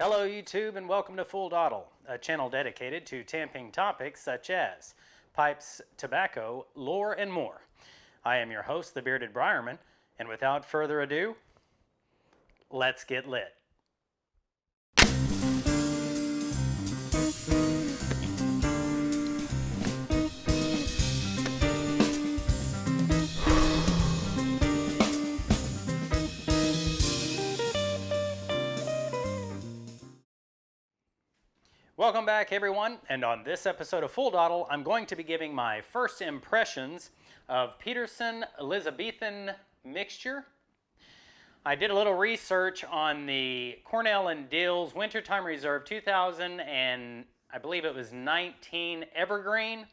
Hello YouTube and welcome to Full Dottle, a channel dedicated to tamping topics such as pipes, tobacco, lore, and more. I am your host, the Bearded Briarman, and without further ado, let's get lit. Welcome back everyone, and on this episode of Full Dottle, I'm going to be giving my first impressions of Peterson Elizabethan Mixture. I did a little research on the Cornell and Dill's Wintertime Reserve 2000 and I believe it was 19 Evergreen,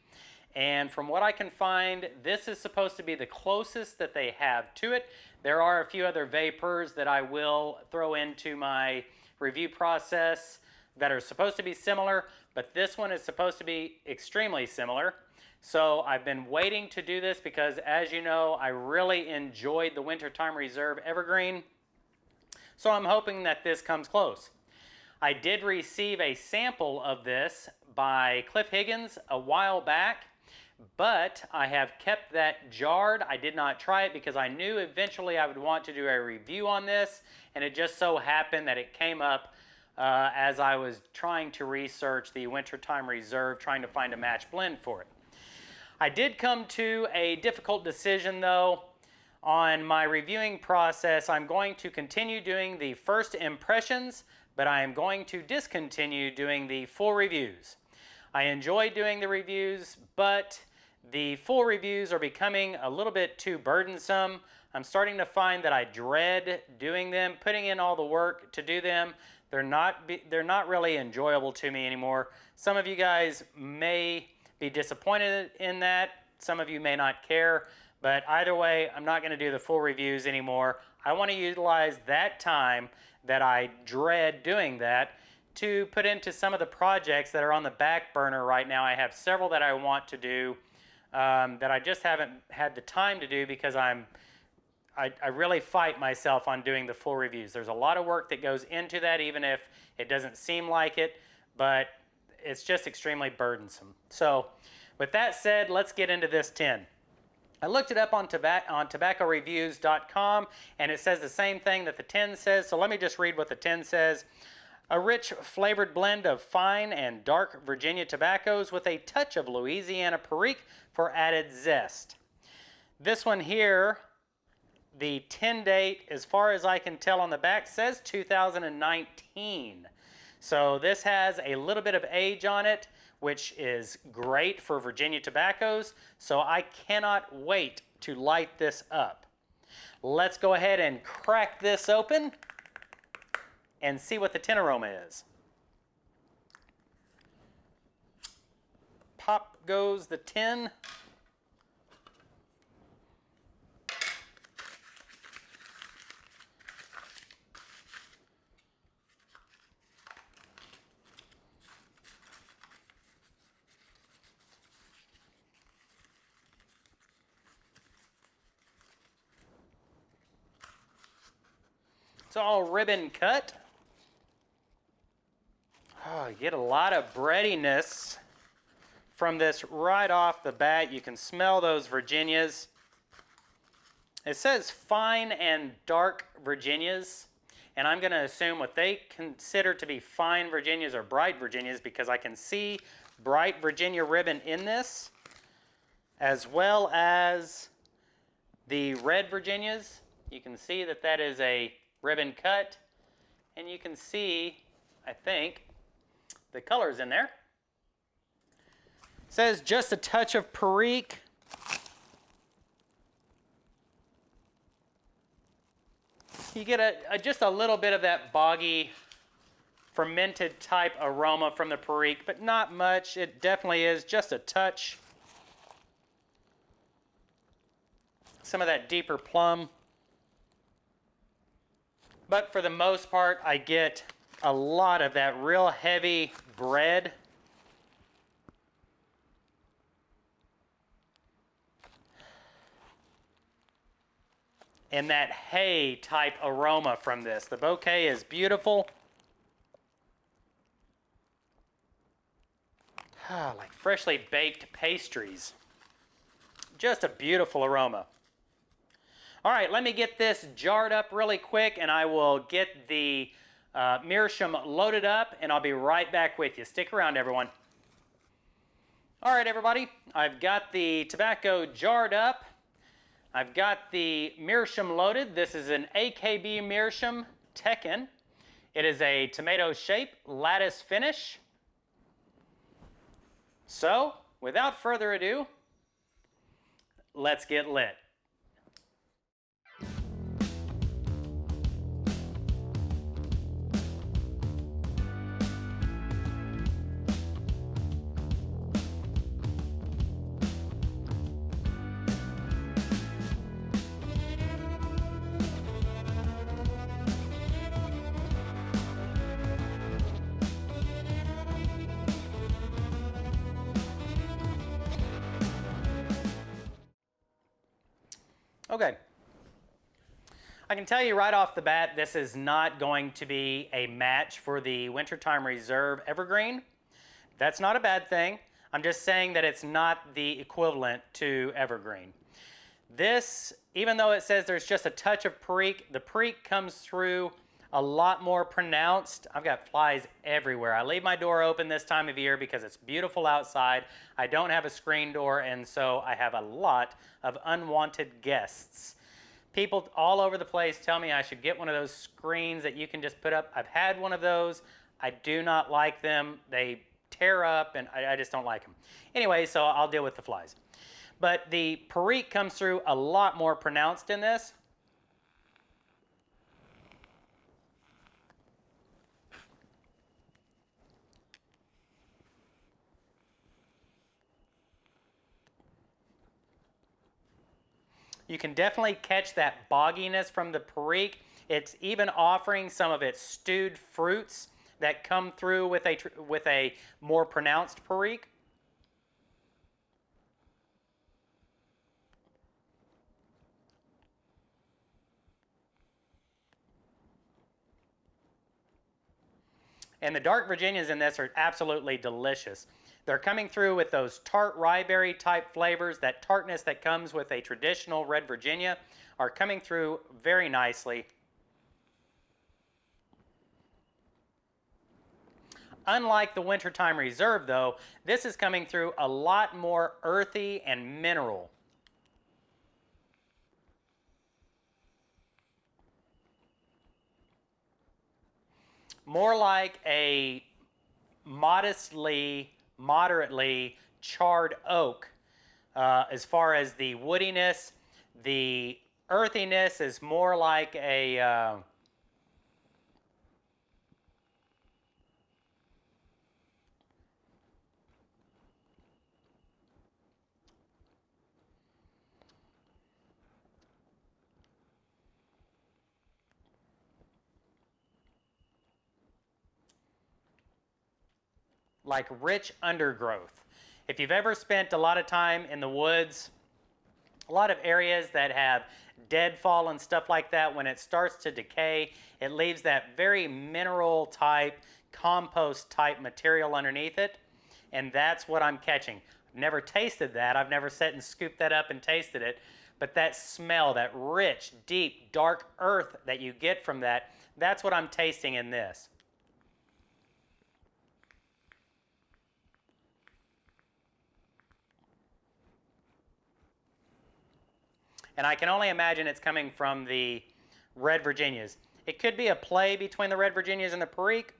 and from what I can find, this is supposed to be the closest that they have to it. There are a few other VAPers that I will throw into my review process that are supposed to be similar, but this one is supposed to be extremely similar. So I've been waiting to do this because, as you know, I really enjoyed the Wintertime Reserve Evergreen. So I'm hoping that this comes close. I did receive a sample of this by Cliff Higgins a while back, but I have kept that jarred. I did not try it because I knew eventually I would want to do a review on this, and it just so happened that it came up as I was trying to research the Wintertime Reserve, trying to find a match blend for it. I did come to a difficult decision though. On my reviewing process, I'm going to continue doing the first impressions, but I am going to discontinue doing the full reviews. I enjoy doing the reviews, but the full reviews are becoming a little bit too burdensome. I'm starting to find that I dread doing them, putting in all the work to do them. They're not really enjoyable to me anymore. Some of you guys may be disappointed in that. Some of you may not care. But either way, I'm not going to do the full reviews anymore. I want to utilize that time that I dread doing that to put into some of the projects that are on the back burner right now. I have several that I want to do that I just haven't had the time to do because I really fight myself on doing the full reviews. There's a lot of work that goes into that, even if it doesn't seem like it, but it's just extremely burdensome. So with that said, let's get into this tin. I looked it up on tobaccoreviews.com, and it says the same thing that the tin says, so let me just read what the tin says. A rich flavored blend of fine and dark Virginia tobaccos with a touch of Louisiana Perique for added zest. This one here, the tin date, as far as I can tell on the back, says 2019. So this has a little bit of age on it, which is great for Virginia tobaccos. So I cannot wait to light this up. Let's go ahead and crack this open and see what the tin aroma is. Pop goes the tin. It's all ribbon cut. Oh, you get a lot of breadiness from this right off the bat. You can smell those Virginias. It says fine and dark Virginias, and I'm going to assume what they consider to be fine Virginias or bright Virginias because I can see bright Virginia ribbon in this, as well as the red Virginias. You can see that that is a ribbon cut, and you can see, I think, the colors in there. It says just a touch of Perique. You get just a little bit of that boggy, fermented type aroma from the Perique, but not much. It definitely is just a touch. Some of that deeper plum. But for the most part, I get a lot of that real heavy bread. And that hay type aroma from this. The bouquet is beautiful. Like freshly baked pastries. Just a beautiful aroma. All right, let me get this jarred up really quick and I will get the meerschaum loaded up and I'll be right back with you. Stick around, everyone. All right, everybody, I've got the tobacco jarred up. I've got the meerschaum loaded. This is an AKB meerschaum Tekken. It is a tomato shape lattice finish. So, without further ado, let's get lit. Okay. I can tell you right off the bat, this is not going to be a match for the Wintertime Reserve Evergreen. That's not a bad thing. I'm just saying that it's not the equivalent to Evergreen. This, even though it says there's just a touch of perique, the perique comes through a lot more pronounced. I've got flies everywhere. I leave my door open this time of year because it's beautiful outside. I don't have a screen door, and so I have a lot of unwanted guests. People all over the place tell me I should get one of those screens that you can just put up. I've had one of those. I do not like them. They tear up, and I just don't like them. Anyway, so I'll deal with the flies. But the perique comes through a lot more pronounced in this. You can definitely catch that bogginess from the perique. It's even offering some of its stewed fruits that come through with a more pronounced perique. And the dark Virginias in this are absolutely delicious. They're coming through with those tart ryeberry type flavors. That tartness that comes with a traditional red Virginia are coming through very nicely. Unlike the Wintertime Reserve, though, this is coming through a lot more earthy and mineral. More like a moderately charred oak. As far as the woodiness, the earthiness is more like a like rich undergrowth. If you've ever spent a lot of time in the woods, a lot of areas that have deadfall and stuff like that, when it starts to decay, it leaves that very mineral type, compost type material underneath it, and that's what I'm catching. I've never tasted that. I've never sat and scooped that up and tasted it, but that smell, that rich, deep, dark earth that you get from that, that's what I'm tasting in this. And I can only imagine it's coming from the red Virginias. It could be a play between the red Virginias and the perique.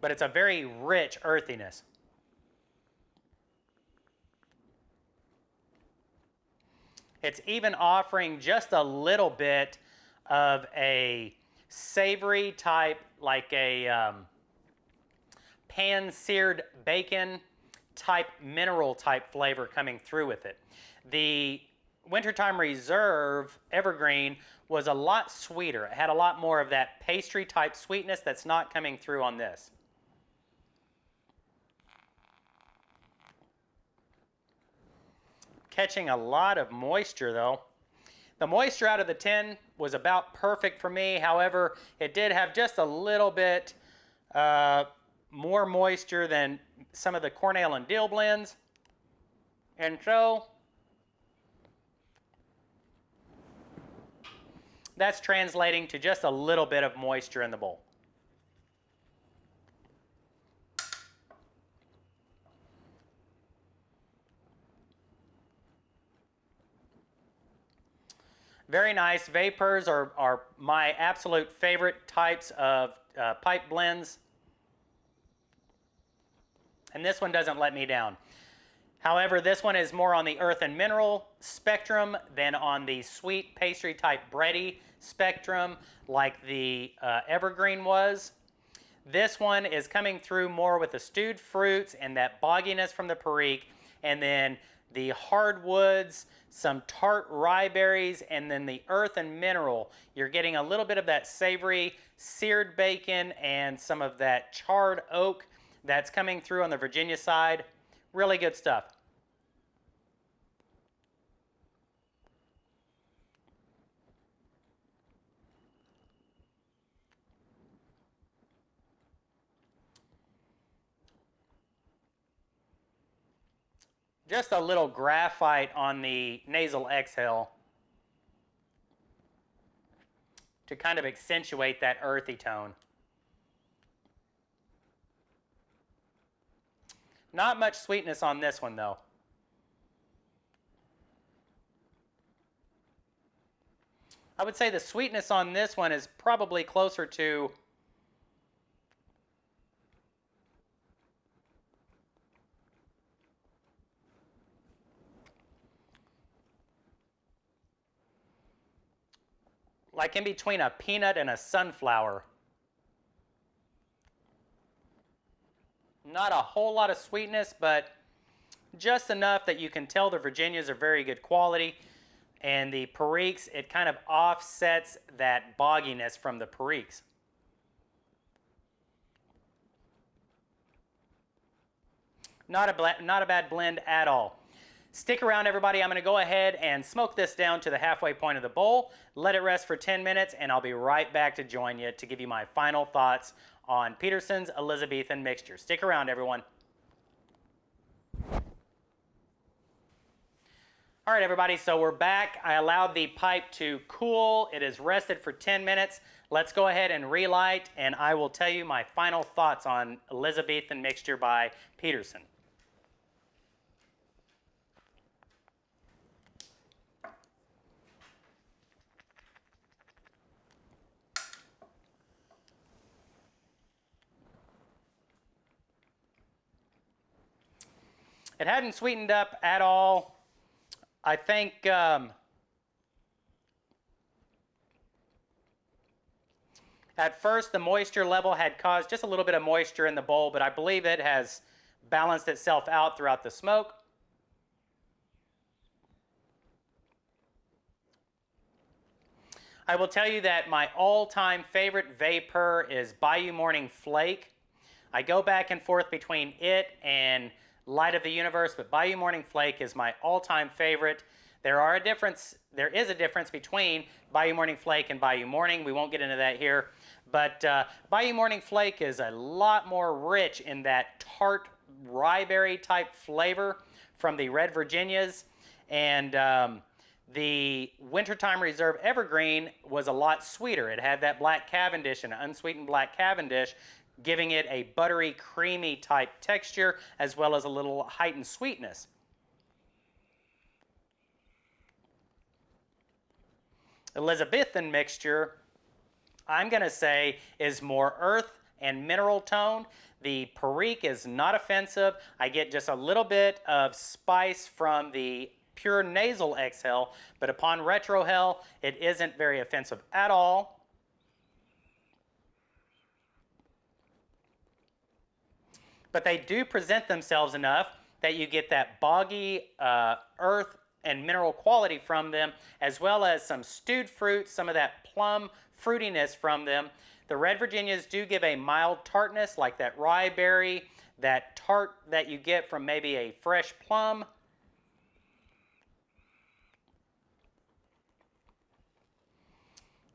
But it's a very rich earthiness. It's even offering just a little bit of a savory type, like a pan-seared bacon type, mineral type flavor coming through with it. The Wintertime Reserve Evergreen was a lot sweeter. It had a lot more of that pastry type sweetness that's not coming through on this. Catching a lot of moisture though. The moisture out of the tin was about perfect for me. However, it did have just a little bit more moisture than some of the corn ale and dill blends. And so that's translating to just a little bit of moisture in the bowl. Very nice. VAPers are my absolute favorite types of pipe blends. And this one doesn't let me down. However, this one is more on the earth and mineral spectrum than on the sweet pastry type bready spectrum like the Evergreen was. This one is coming through more with the stewed fruits and that bogginess from the Perique, and then the hardwoods, some tart rye berries, and then the earth and mineral. You're getting a little bit of that savory seared bacon and some of that charred oak that's coming through on the Virginia side. Really good stuff. Just a little graphite on the nasal exhale to kind of accentuate that earthy tone. Not much sweetness on this one though. I would say the sweetness on this one is probably closer to like in between a peanut and a sunflower. Not a whole lot of sweetness, but just enough that you can tell the Virginias are very good quality. And the Periques, it kind of offsets that bogginess from the Periques. Not a bad blend at all. Stick around, everybody. I'm going to go ahead and smoke this down to the halfway point of the bowl, let it rest for 10 minutes, and I'll be right back to join you to give you my final thoughts on Peterson's Elizabethan Mixture. Stick around, everyone. All right, everybody, so we're back. I allowed the pipe to cool. It has rested for 10 minutes. Let's go ahead and relight, and I will tell you my final thoughts on Elizabethan Mixture by Peterson. It hadn't sweetened up at all. I think at first the moisture level had caused just a little bit of moisture in the bowl, but I believe it has balanced itself out throughout the smoke. I will tell you that my all-time favorite VAPer is Bayou Morning Flake. I go back and forth between it and Light of the Universe, but Bayou Morning Flake is my all-time favorite. There is a difference between Bayou Morning Flake and Bayou Morning. We won't get into that here, but Bayou Morning Flake is a lot more rich in that tart ryeberry type flavor from the Red Virginias, and the Wintertime Reserve Evergreen was a lot sweeter. It had that black Cavendish, an unsweetened black Cavendish, giving it a buttery, creamy type texture, as well as a little heightened sweetness. Elizabethan Mixture, I'm going to say, is more earth and mineral tone. The Perique is not offensive. I get just a little bit of spice from the pure nasal exhale, but upon retrohale, it isn't very offensive at all. But they do present themselves enough that you get that boggy earth and mineral quality from them, as well as some stewed fruit, some of that plum fruitiness from them. The Red Virginias do give a mild tartness, like that rye berry, that tart that you get from maybe a fresh plum.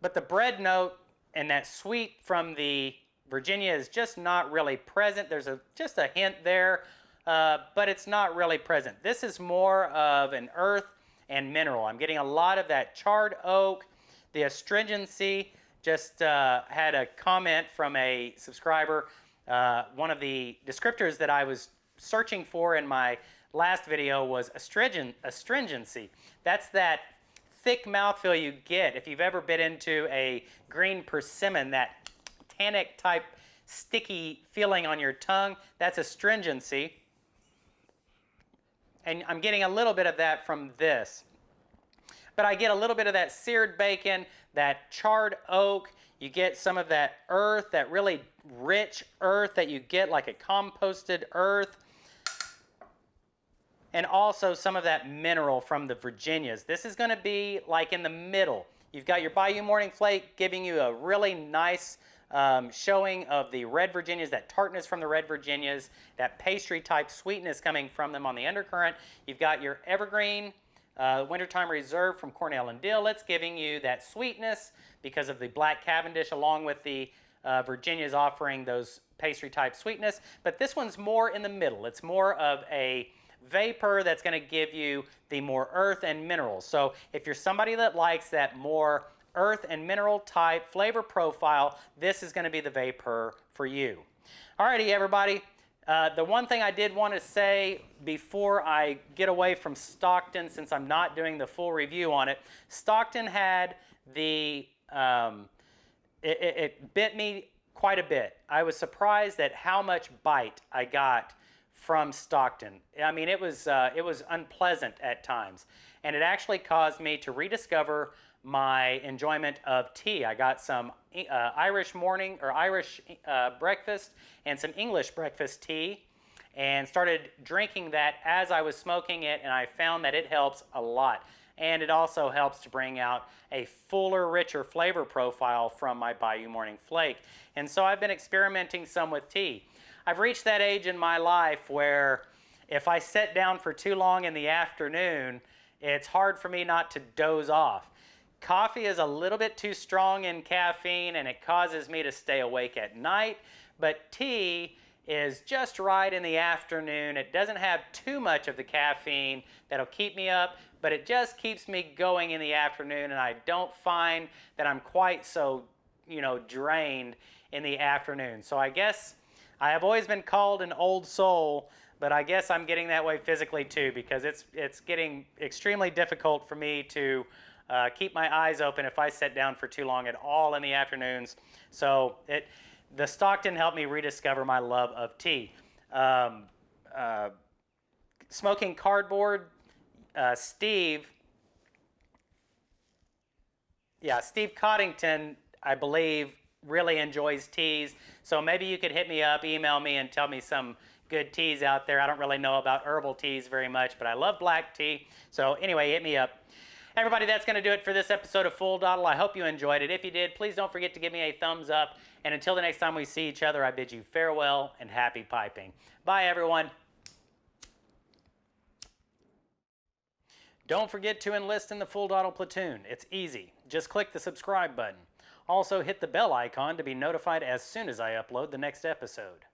but the bread note and that sweet from the Virginia is just not really present. There's just a hint there, but it's not really present. This is more of an earth and mineral. I'm getting a lot of that charred oak, the astringency. Just had a comment from a subscriber. One of the descriptors that I was searching for in my last video was astringency. That's that thick mouthfeel you get if you've ever bit into a green persimmon, that tannic type sticky feeling on your tongue. That's astringency. And I'm getting a little bit of that from this. But I get a little bit of that seared bacon, that charred oak. You get some of that earth, that really rich earth that you get like a composted earth. And also some of that mineral from the Virginias. This is going to be like in the middle. You've got your Bayou Morning Flake giving you a really nice showing of the red Virginias, that tartness from the red Virginias, that pastry type sweetness coming from them on the undercurrent. You've got your Evergreen Wintertime Reserve from Cornell and Dill. It's giving you that sweetness because of the Black Cavendish, along with the Virginias offering those pastry type sweetness. But this one's more in the middle. It's more of a VAPer that's going to give you the more earth and minerals. So if you're somebody that likes that more earth and mineral type flavor profile, this is going to be the VAPer for you. Alrighty, everybody. The one thing I did want to say before I get away from Stockton, since I'm not doing the full review on it, Stockton had the, it bit me quite a bit. I was surprised at how much bite I got from Stockton. I mean, it was unpleasant at times, and it actually caused me to rediscover my enjoyment of tea. I got some Irish morning or Irish breakfast and some English breakfast tea, and started drinking that as I was smoking it, and I found that it helps a lot. And it also helps to bring out a fuller, richer flavor profile from my Bayou Morning Flake. And so I've been experimenting some with tea. I've reached that age in my life where if I sit down for too long in the afternoon, it's hard for me not to doze off. Coffee is a little bit too strong in caffeine, and it causes me to stay awake at night, but tea is just right in the afternoon. It doesn't have too much of the caffeine that'll keep me up, but it just keeps me going in the afternoon, and I don't find that I'm quite so, drained in the afternoon. So I guess I have always been called an old soul, but I guess I'm getting that way physically too, because it's getting extremely difficult for me to keep my eyes open if I sit down for too long at all in the afternoons. So the Stockton helped me rediscover my love of tea. Smoking Cardboard, Steve Coddington, I believe, really enjoys teas. So maybe you could hit me up, email me, and tell me some good teas out there. I don't really know about herbal teas very much, but I love black tea. So anyway, hit me up. Everybody, that's going to do it for this episode of Full Dottle. I hope you enjoyed it. If you did, please don't forget to give me a thumbs up. And until the next time we see each other, I bid you farewell and happy piping. Bye, everyone. Don't forget to enlist in the Full Dottle platoon. It's easy. Just click the subscribe button. Also, hit the bell icon to be notified as soon as I upload the next episode.